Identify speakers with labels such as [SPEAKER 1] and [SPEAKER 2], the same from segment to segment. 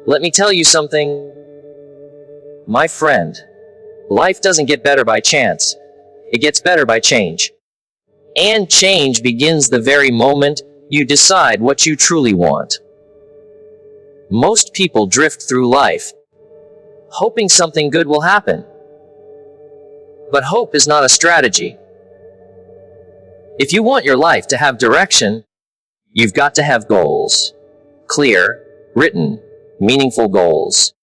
[SPEAKER 1] Let me tell you something, my friend. Life doesn't get better by chance. It gets better by change. And change begins the very moment you decide what you truly want. Most people drift through life, hoping something good will happen. But hope is not a strategy. If you want your life to have direction, you've got to have goals. Clear, written, meaningful goals.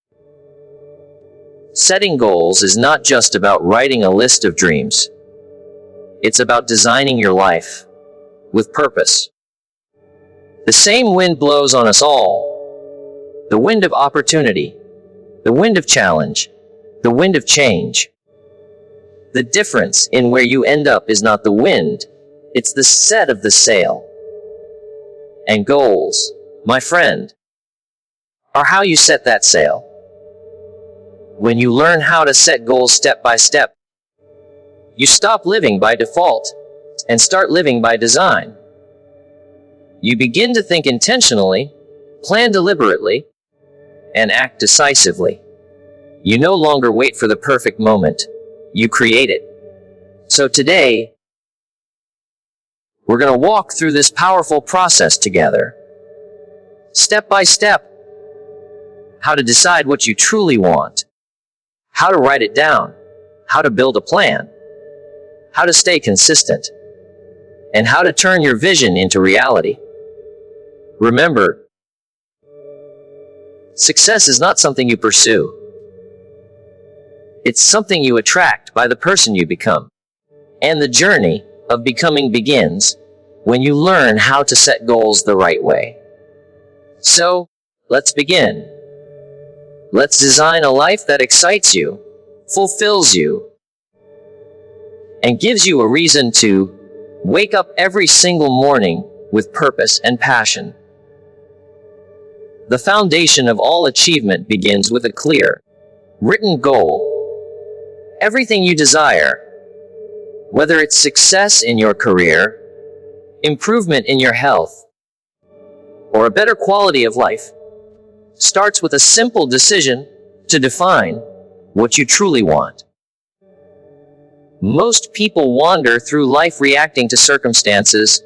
[SPEAKER 1] Setting goals is not just about writing a list of dreams. It's about designing your life with purpose. The same wind blows on us all. The wind of opportunity, the wind of challenge, the wind of change. The difference in where you end up is not the wind, it's the set of the sail. And goals, my friend, are how you set that sail. When you learn how to set goals step by step, you stop living by default and start living by design. You begin to think intentionally, plan deliberately, and act decisively. You no longer wait for the perfect moment. You create it. So today, we're going to walk through this powerful process together. Step by step. How to decide what you truly want. How to write it down. How to build a plan. How to stay consistent. And how to turn your vision into reality. Remember, success is not something you pursue. It's something you attract by the person you become. And the journey of becoming begins when you learn how to set goals the right way. So, let's begin. Let's design a life that excites you, fulfills you, and gives you a reason to wake up every single morning with purpose and passion. The foundation of all achievement begins with a clear, written goal. Everything you desire, whether it's success in your career, improvement in your health, or a better quality of life, starts with a simple decision to define what you truly want. Most people wander through life reacting to circumstances,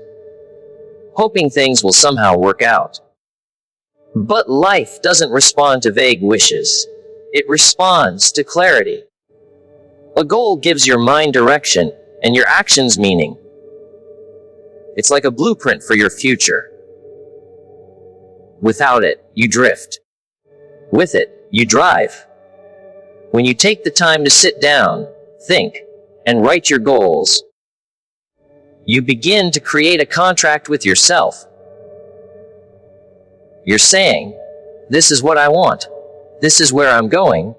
[SPEAKER 1] hoping things will somehow work out. But life doesn't respond to vague wishes. It responds to clarity. A goal gives your mind direction and your actions meaning. It's like a blueprint for your future. Without it, you drift. With it, you drive. When you take the time to sit down, think, and write your goals, you begin to create a contract with yourself. You're saying, this is what I want, this is where I'm going,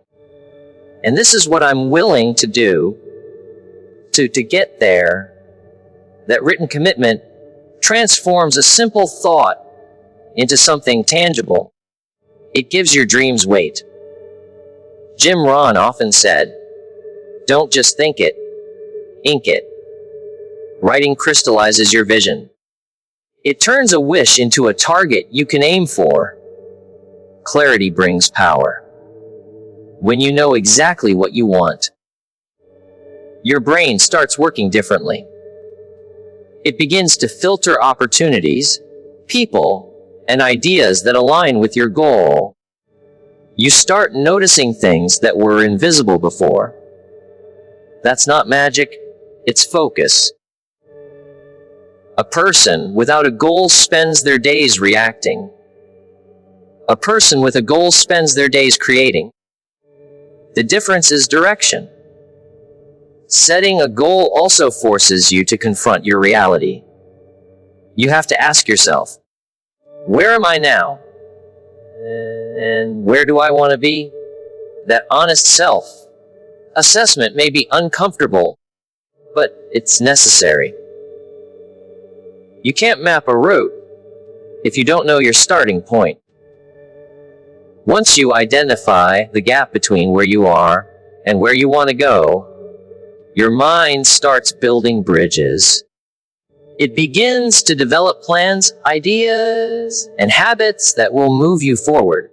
[SPEAKER 1] and this is what I'm willing to do to get there. That written commitment transforms a simple thought into something tangible. It gives your dreams weight. Jim Rohn often said, don't just think it, ink it. Writing crystallizes your vision. It turns a wish into a target you can aim for. Clarity brings power. When you know exactly what you want, your brain starts working differently. It begins to filter opportunities, people, and ideas that align with your goal. You start noticing things that were invisible before. That's not magic, it's focus. A person without a goal spends their days reacting. A person with a goal spends their days creating. The difference is direction. Setting a goal also forces you to confront your reality. You have to ask yourself, where am I now? And where do I want to be? That honest self-assessment may be uncomfortable, but it's necessary. You can't map a route if you don't know your starting point. Once you identify the gap between where you are and where you want to go, your mind starts building bridges. It begins to develop plans, ideas, and habits that will move you forward.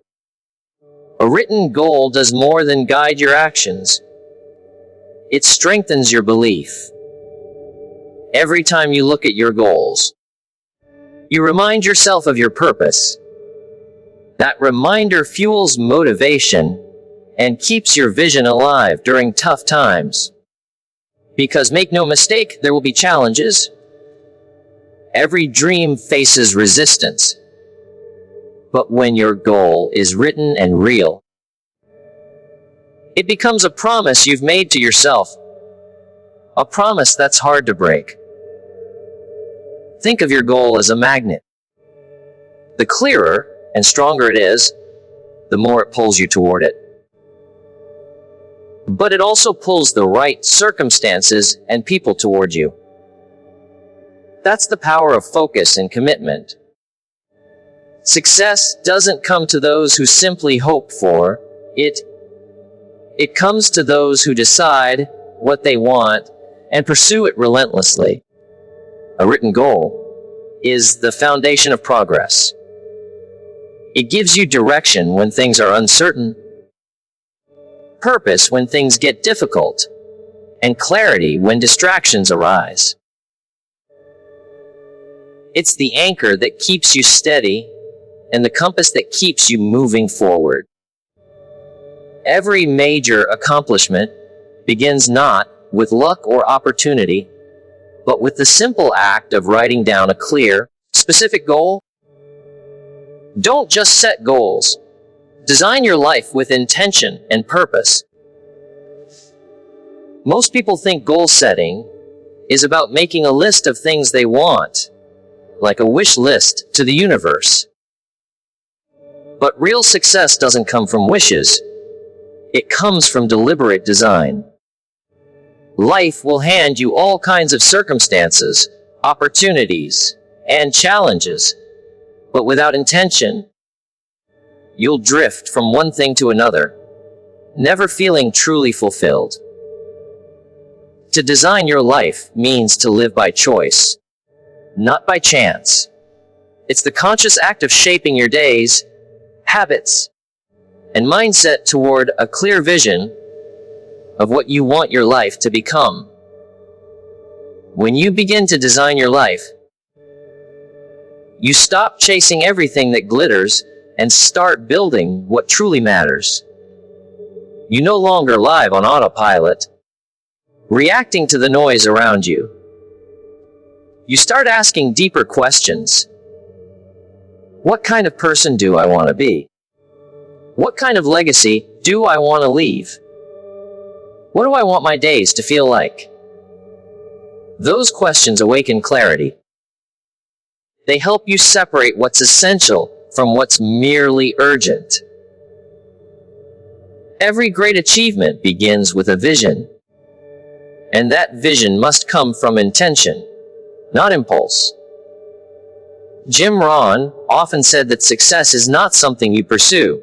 [SPEAKER 1] A written goal does more than guide your actions. It strengthens your belief. Every time you look at your goals, you remind yourself of your purpose. That reminder fuels motivation and keeps your vision alive during tough times. Because make no mistake, there will be challenges. Every dream faces resistance. But when your goal is written and real, it becomes a promise you've made to yourself. A promise that's hard to break. Think of your goal as a magnet. The clearer and stronger it is, the more it pulls you toward it. But it also pulls the right circumstances and people toward you. That's the power of focus and commitment. Success doesn't come to those who simply hope for it. It comes to those who decide what they want and pursue it relentlessly. A written goal is the foundation of progress. It gives you direction when things are uncertain, purpose when things get difficult, and clarity when distractions arise. It's the anchor that keeps you steady and the compass that keeps you moving forward. Every major accomplishment begins not with luck or opportunity, but with the simple act of writing down a clear, specific goal. Don't just set goals. Design your life with intention and purpose. Most people think goal setting is about making a list of things they want, like a wish list to the universe. But real success doesn't come from wishes. It comes from deliberate design. Life will hand you all kinds of circumstances, opportunities, and challenges. But without intention, you'll drift from one thing to another, never feeling truly fulfilled. To design your life means to live by choice, not by chance. It's the conscious act of shaping your days, habits, and mindset toward a clear vision of what you want your life to become. When you begin to design your life, you stop chasing everything that glitters and start building what truly matters. You no longer live on autopilot, reacting to the noise around you. You start asking deeper questions. What kind of person do I want to be? What kind of legacy do I want to leave? What do I want my days to feel like? Those questions awaken clarity. They help you separate what's essential from what's merely urgent. Every great achievement begins with a vision. And that vision must come from intention, not impulse. Jim Rohn often said that success is not something you pursue.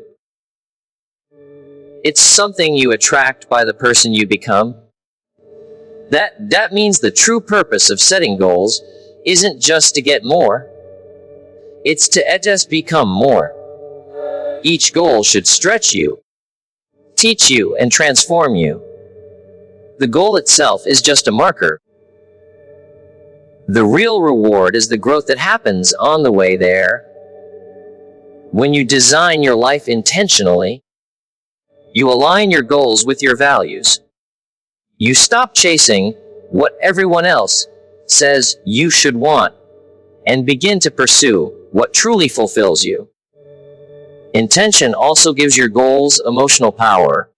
[SPEAKER 1] It's something you attract by the person you become. That means the true purpose of setting goals isn't just to get more. It's to just become more. Each goal should stretch you, teach you, and transform you. The goal itself is just a marker. The real reward is the growth that happens on the way there. When you design your life intentionally, you align your goals with your values. You stop chasing what everyone else says you should want and begin to pursue what truly fulfills you. Intention also gives your goals emotional power.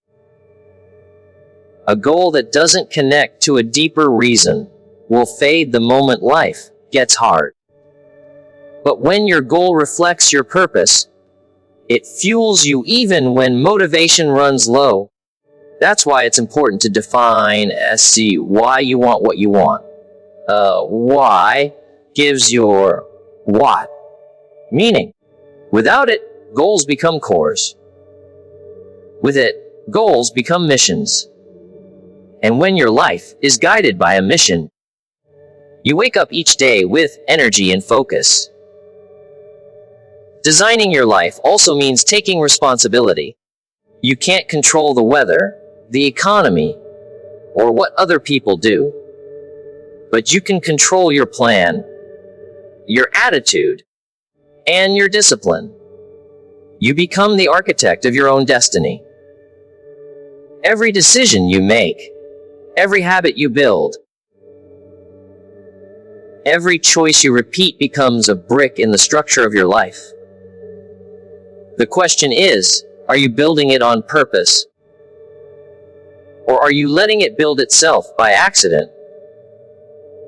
[SPEAKER 1] A goal that doesn't connect to a deeper reason will fade the moment life gets hard. But when your goal reflects your purpose, it fuels you even when motivation runs low. That's why it's important to define why you want what you want. Why gives your what meaning. Without it, goals become cores. With it, goals become missions. And when your life is guided by a mission, you wake up each day with energy and focus. Designing your life also means taking responsibility. You can't control the weather, the economy, or what other people do. But you can control your plan, your attitude, and your discipline. You become the architect of your own destiny. Every decision you make, every habit you build, every choice you repeat becomes a brick in the structure of your life. The question is, are you building it on purpose? Or are you letting it build itself by accident?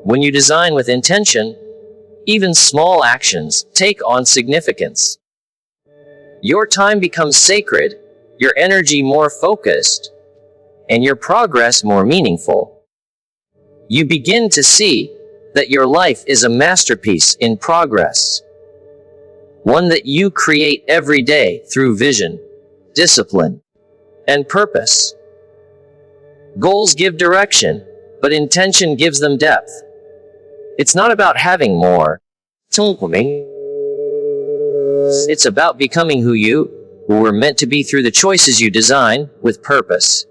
[SPEAKER 1] When you design with intention, even small actions take on significance. Your time becomes sacred, your energy more focused, and your progress more meaningful. You begin to see that your life is a masterpiece in progress, one that you create every day through vision, discipline, and purpose. Goals give direction, but intention gives them depth. It's not about having more. It's about becoming who you were meant to be through the choices you design with purpose.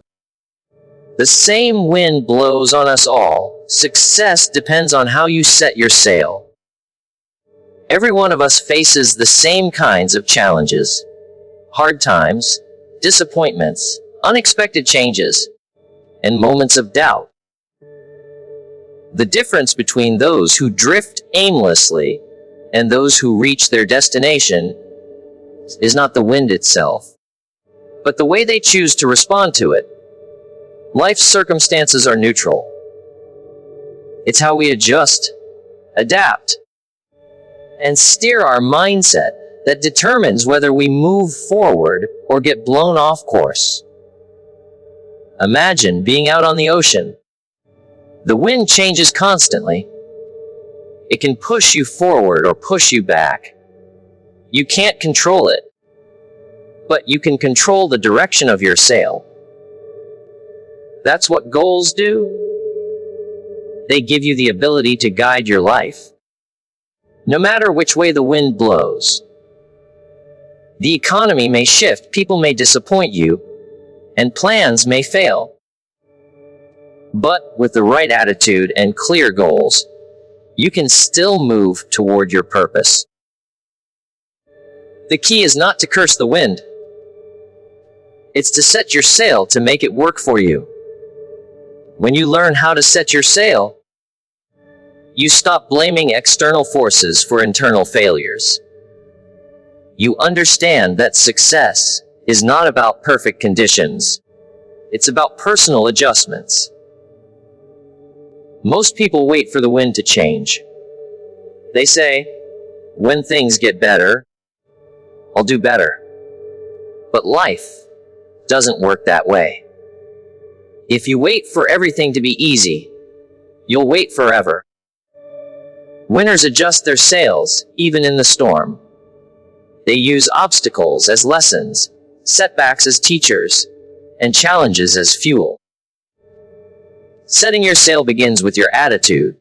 [SPEAKER 1] The same wind blows on us all. Success depends on how you set your sail. Every one of us faces the same kinds of challenges. Hard times, disappointments, unexpected changes, and moments of doubt. The difference between those who drift aimlessly and those who reach their destination is not the wind itself, but the way they choose to respond to it. Life's circumstances are neutral. It's how we adjust, adapt, and steer our mindset that determines whether we move forward or get blown off course. Imagine being out on the ocean. The wind changes constantly. It can push you forward or push you back. You can't control it, but you can control the direction of your sail. That's what goals do. They give you the ability to guide your life, no matter which way the wind blows. The economy may shift, people may disappoint you, and plans may fail. But with the right attitude and clear goals, you can still move toward your purpose. The key is not to curse the wind. It's to set your sail to make it work for you. When you learn how to set your sail, you stop blaming external forces for internal failures. You understand that success is not about perfect conditions. It's about personal adjustments. Most people wait for the wind to change. They say, when things get better, I'll do better. But life doesn't work that way. If you wait for everything to be easy, you'll wait forever. Winners adjust their sails, even in the storm. They use obstacles as lessons, setbacks as teachers, and challenges as fuel. Setting your sail begins with your attitude.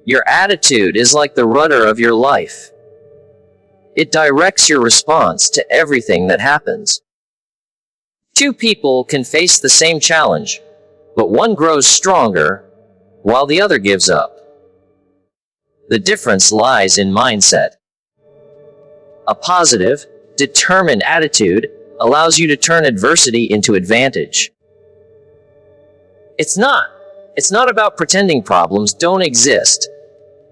[SPEAKER 1] Your attitude is like the rudder of your life. It directs your response to everything that happens. Two people can face the same challenge, but one grows stronger while the other gives up. The difference lies in mindset. A positive, determined attitude allows you to turn adversity into advantage. It's not about pretending problems don't exist.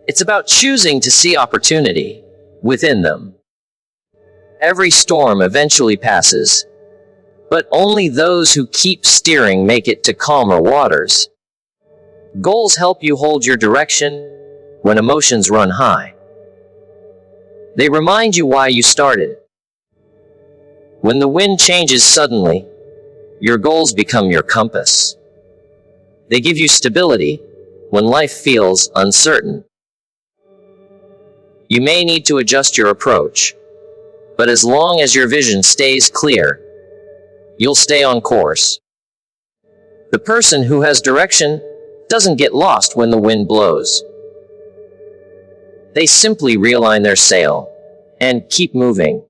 [SPEAKER 1] It's about choosing to see opportunity within them. Every storm eventually passes, but only those who keep steering make it to calmer waters. Goals help you hold your direction when emotions run high. They remind you why you started. When the wind changes suddenly, your goals become your compass. They give you stability when life feels uncertain. You may need to adjust your approach, but as long as your vision stays clear, you'll stay on course. The person who has direction doesn't get lost when the wind blows. They simply realign their sail and keep moving.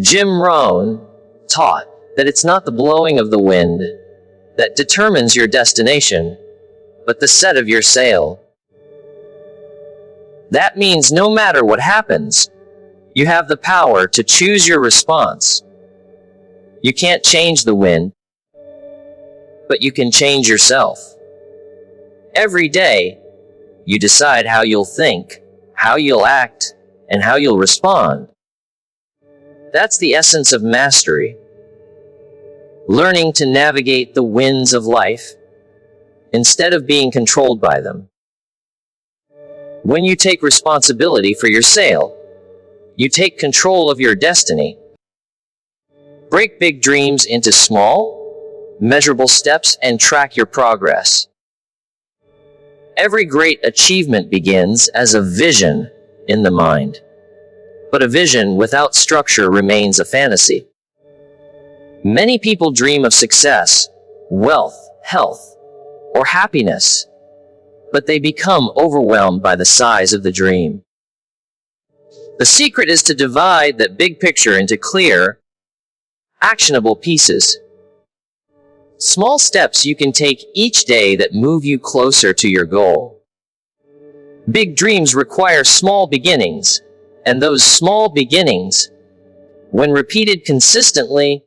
[SPEAKER 1] Jim Rohn taught that it's not the blowing of the wind that determines your destination, but the set of your sail. That means no matter what happens, you have the power to choose your response. You can't change the wind, but you can change yourself. Every day, you decide how you'll think, how you'll act, and how you'll respond. That's the essence of mastery. Learning to navigate the winds of life instead of being controlled by them. When you take responsibility for your sail, you take control of your destiny. Break big dreams into small, measurable steps and track your progress. Every great achievement begins as a vision in the mind. But a vision without structure remains a fantasy. Many people dream of success, wealth, health, or happiness, but they become overwhelmed by the size of the dream. The secret is to divide that big picture into clear, actionable pieces. Small steps you can take each day that move you closer to your goal. Big dreams require small beginnings, and those small beginnings, when repeated consistently,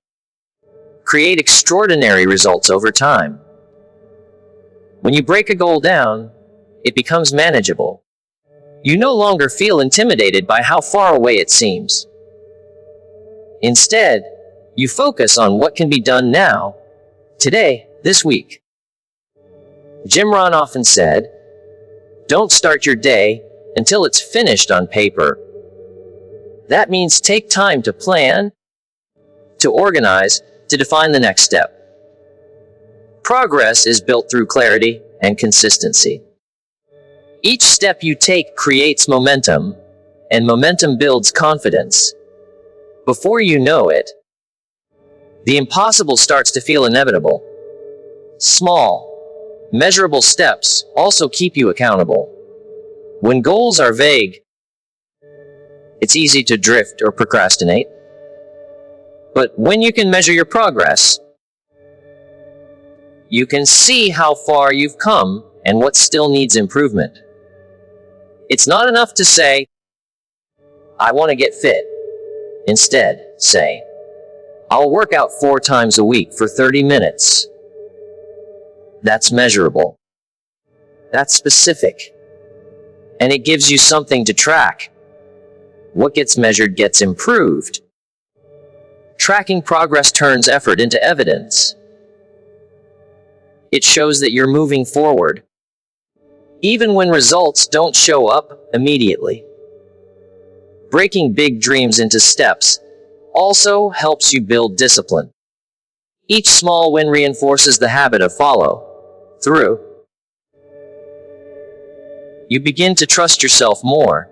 [SPEAKER 1] create extraordinary results over time. When you break a goal down, it becomes manageable. You no longer feel intimidated by how far away it seems. Instead, you focus on what can be done now, today, this week. Jim Rohn often said, "Don't start your day until it's finished on paper." That means take time to plan, to organize, to define the next step. Progress is built through clarity and consistency. Each step you take creates momentum, and momentum builds confidence. Before you know it, the impossible starts to feel inevitable. Small, measurable steps also keep you accountable. When goals are vague, it's easy to drift or procrastinate. But when you can measure your progress, you can see how far you've come and what still needs improvement. It's not enough to say, "I want to get fit." Instead, say, "I'll work out 4 times a week for 30 minutes. That's measurable. That's specific. And it gives you something to track. What gets measured gets improved. Tracking progress turns effort into evidence. It shows that you're moving forward, even when results don't show up immediately. Breaking big dreams into steps also helps you build discipline. Each small win reinforces the habit of follow-through. You begin to trust yourself more,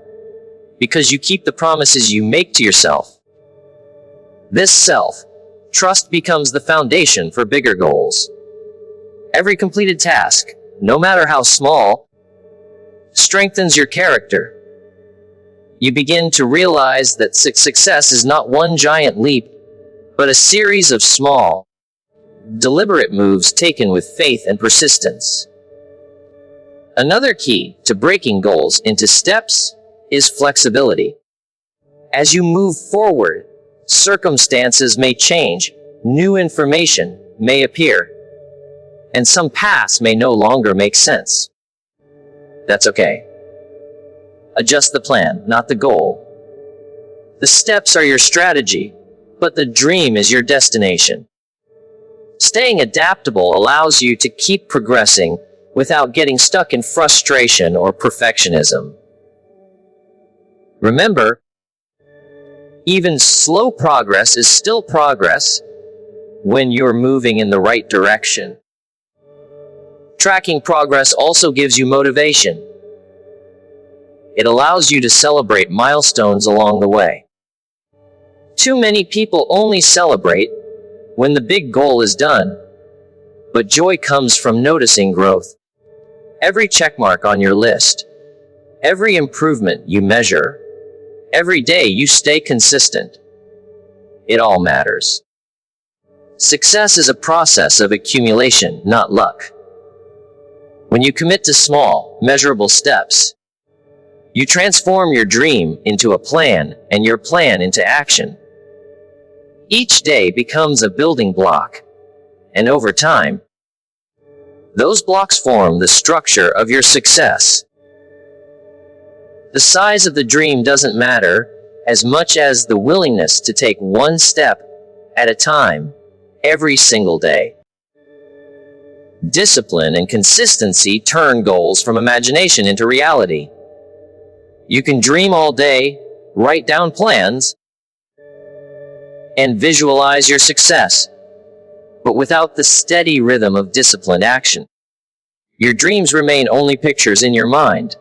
[SPEAKER 1] because you keep the promises you make to yourself. This self-trust becomes the foundation for bigger goals. Every completed task, no matter how small, strengthens your character. You begin to realize that success is not one giant leap, but a series of small, deliberate moves taken with faith and persistence. Another key to breaking goals into steps is flexibility. As you move forward, circumstances may change, new information may appear, and some paths may no longer make sense. That's okay. Adjust the plan, not the goal. The steps are your strategy, but the dream is your destination. Staying adaptable allows you to keep progressing without getting stuck in frustration or perfectionism. Remember, even slow progress is still progress when you're moving in the right direction. Tracking progress also gives you motivation. It allows you to celebrate milestones along the way. Too many people only celebrate when the big goal is done, but joy comes from noticing growth. Every checkmark on your list, every improvement you measure, every day you stay consistent. it all matters. Success is a process of accumulation, not luck. When you commit to small, measurable steps, you transform your dream into a plan and your plan into action. Each day becomes a building block, and over time, those blocks form the structure of your success. The size of the dream doesn't matter as much as the willingness to take one step at a time, every single day. Discipline and consistency turn goals from imagination into reality. You can dream all day, write down plans, and visualize your success. But without the steady rhythm of disciplined action, your dreams remain only pictures in your mind.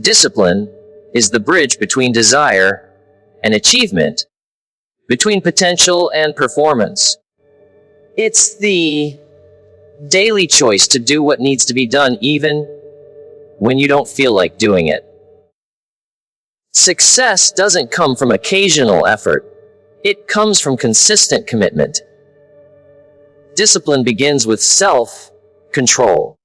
[SPEAKER 1] Discipline is the bridge between desire and achievement, between potential and performance. It's the daily choice to do what needs to be done even when you don't feel like doing it. Success doesn't come from occasional effort. It comes from consistent commitment. Discipline begins with self-control.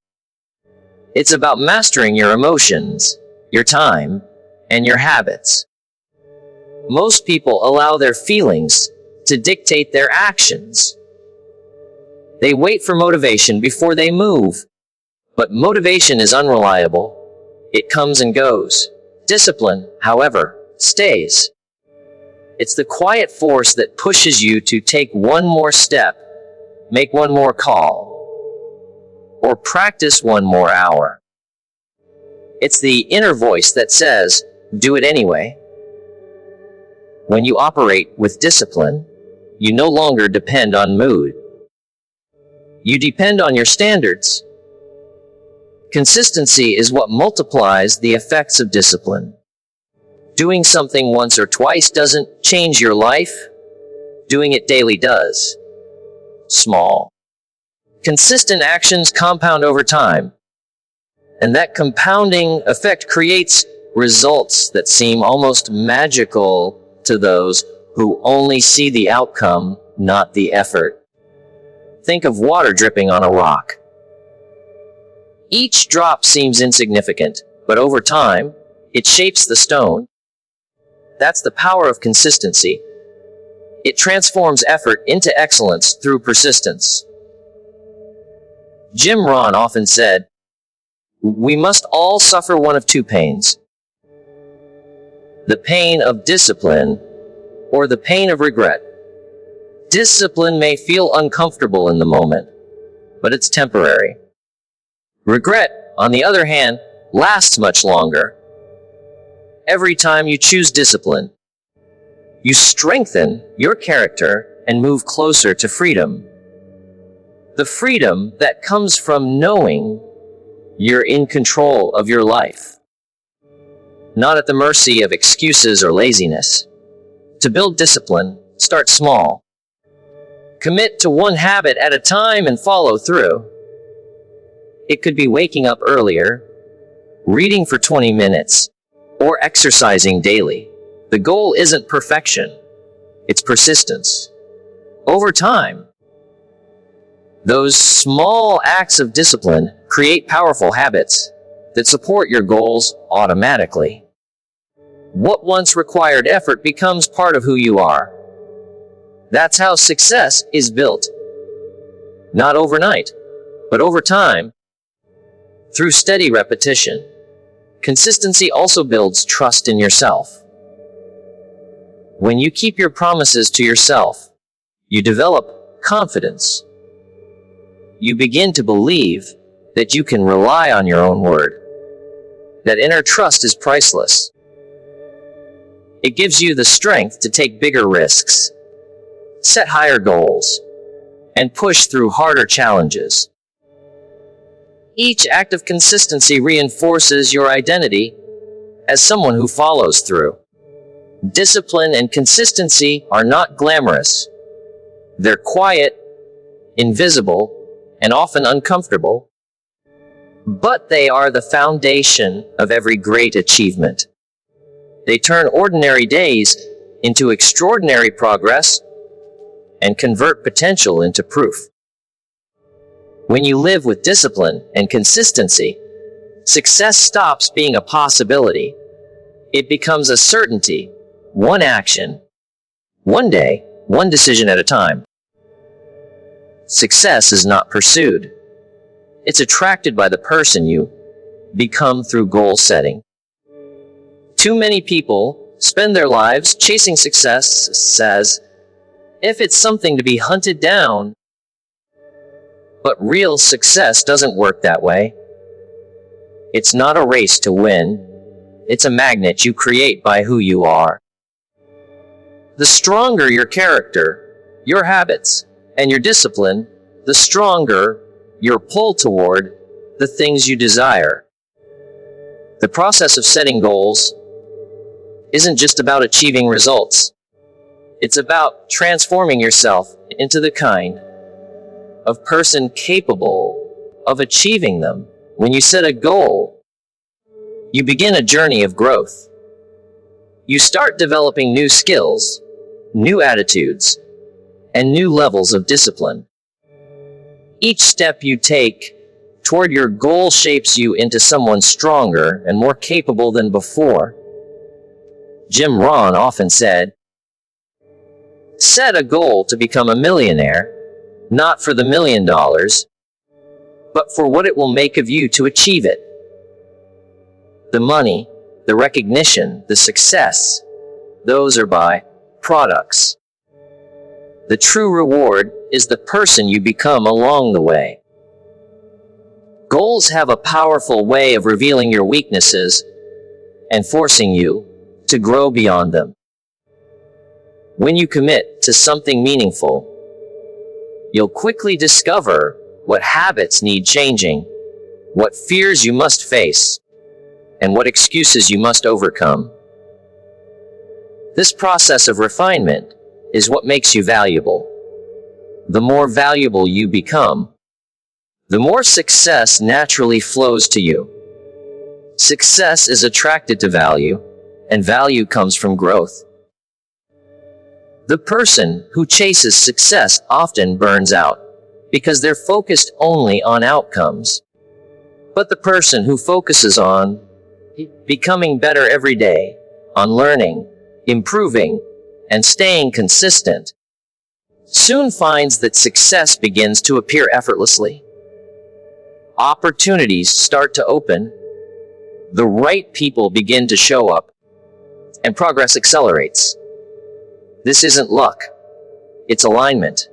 [SPEAKER 1] It's about mastering your emotions, your time, and your habits. Most people allow their feelings to dictate their actions. They wait for motivation before they move. But motivation is unreliable. It comes and goes. Discipline, however, stays. It's the quiet force that pushes you to take one more step, make one more call, or practice one more hour. It's the inner voice that says, do it anyway. When you operate with discipline, you no longer depend on mood. You depend on your standards. Consistency is what multiplies the effects of discipline. Doing something once or twice doesn't change your life. Doing it daily does. Small, consistent actions compound over time. And that compounding effect creates results that seem almost magical to those who only see the outcome, not the effort. Think of water dripping on a rock. Each drop seems insignificant, but over time, it shapes the stone. That's the power of consistency. It transforms effort into excellence through persistence. Jim Rohn often said, "We must all suffer one of two pains. The pain of discipline or the pain of regret. Discipline may feel uncomfortable in the moment, but it's temporary. Regret, on the other hand, lasts much longer. Every time you choose discipline, you strengthen your character and move closer to freedom. The freedom that comes from knowing you're in control of your life, not at the mercy of excuses or laziness. To build discipline, start small. Commit to one habit at a time and follow through. It could be waking up earlier, reading for 20 minutes, or exercising daily. The goal isn't perfection, it's persistence. Over time, those small acts of discipline create powerful habits that support your goals automatically. What once required effort becomes part of who you are. That's how success is built. Not overnight, but over time. Through steady repetition. Consistency also builds trust in yourself. When you keep your promises to yourself, you develop confidence. You begin to believe that you can rely on your own word. That inner trust is priceless. It gives you the strength to take bigger risks, set higher goals, and push through harder challenges. Each act of consistency reinforces your identity as someone who follows through. Discipline and consistency are not glamorous. They're quiet, invisible, and often uncomfortable. But they are the foundation of every great achievement. They turn ordinary days into extraordinary progress and convert potential into proof. When you live with discipline and consistency, success stops being a possibility. It becomes a certainty, one action, one day, one decision at a time. Success is not pursued. It's attracted by the person you become through goal setting. Too many people spend their lives chasing success as if it's something to be hunted down. But real success doesn't work that way. It's not a race to win. It's a magnet you create by who you are. The stronger your character, your habits, and your discipline, the stronger your pull toward the things you desire. The process of setting goals isn't just about achieving results. It's about transforming yourself into the kind of person capable of achieving them. When you set a goal, you begin a journey of growth. You start developing new skills, new attitudes, and new levels of discipline. Each step you take toward your goal shapes you into someone stronger and more capable than before. Jim Rohn often said, "Set a goal to become a millionaire, not for the $1 million, but for what it will make of you to achieve it." The money, the recognition, the success, those are by-products. The true reward is the person you become along the way. Goals have a powerful way of revealing your weaknesses and forcing you to grow beyond them. When you commit to something meaningful, you'll quickly discover what habits need changing, what fears you must face, and what excuses you must overcome. This process of refinement is what makes you valuable. The more valuable you become, the more success naturally flows to you. Success is attracted to value, and value comes from growth. The person who chases success often burns out because they're focused only on outcomes. But the person who focuses on becoming better every day, on learning, improving, and staying consistent, soon finds that success begins to appear effortlessly. Opportunities start to open, the right people begin to show up, and progress accelerates. This isn't luck, it's alignment.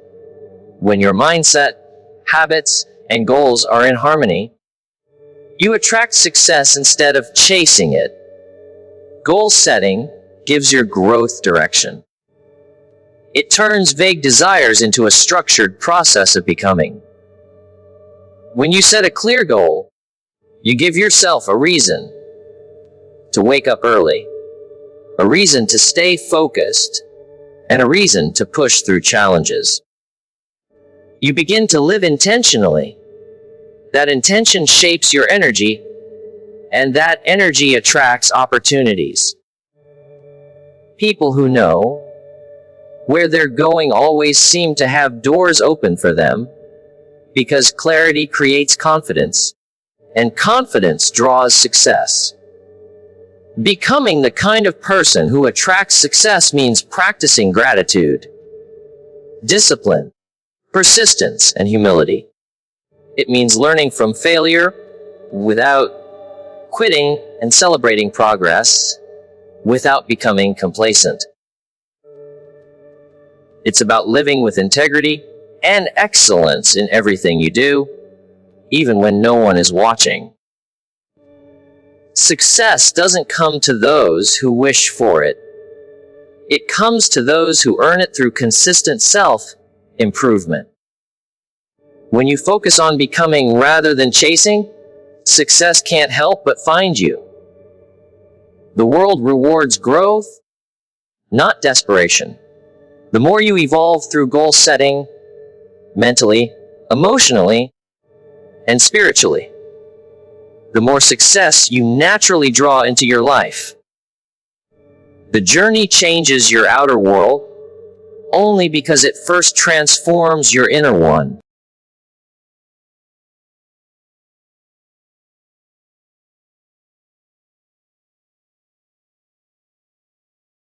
[SPEAKER 1] When your mindset, habits, and goals are in harmony, you attract success instead of chasing it. Goal setting gives your growth direction. It turns vague desires into a structured process of becoming. When you set a clear goal, you give yourself a reason to wake up early, a reason to stay focused, and a reason to push through challenges. You begin to live intentionally. That intention shapes your energy, and that energy attracts opportunities. People who know where they're going always seem to have doors open for them, because clarity creates confidence, and confidence draws success. Becoming the kind of person who attracts success means practicing gratitude, discipline, persistence, and humility. It means learning from failure without quitting and celebrating progress without becoming complacent. It's about living with integrity and excellence in everything you do, even when no one is watching. Success doesn't come to those who wish for it. It comes to those who earn it through consistent self-improvement. When you focus on becoming rather than chasing, success can't help but find you. The world rewards growth, not desperation. The more you evolve through goal setting, mentally, emotionally, and spiritually, the more success you naturally draw into your life. The journey changes your outer world only because it first transforms your inner one.